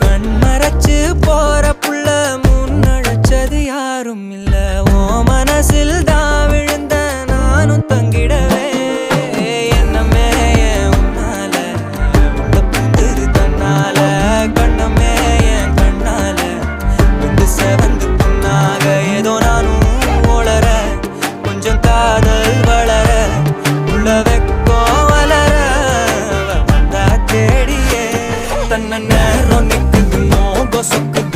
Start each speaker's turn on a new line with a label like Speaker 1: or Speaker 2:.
Speaker 1: கண்மறைச்சு போற புள்ள முன்னழைச்சது யாரும் இல்ல. ஓ மனசில் தான் விழுந்த நானும் தங்கிடவே என்னமே உன்னால உள்ள புந்துரு தன்னால கண்ணமே என் கண்ணால வந்து செவந்து புண்ணாக ஏதோ நானும் ஓளற கொஞ்சம் காதல் வளர உள்ள வெக்கோ வளர வந்தா தேடியே தன்ன நேரம் நிக்குது மோகம் சொக்குது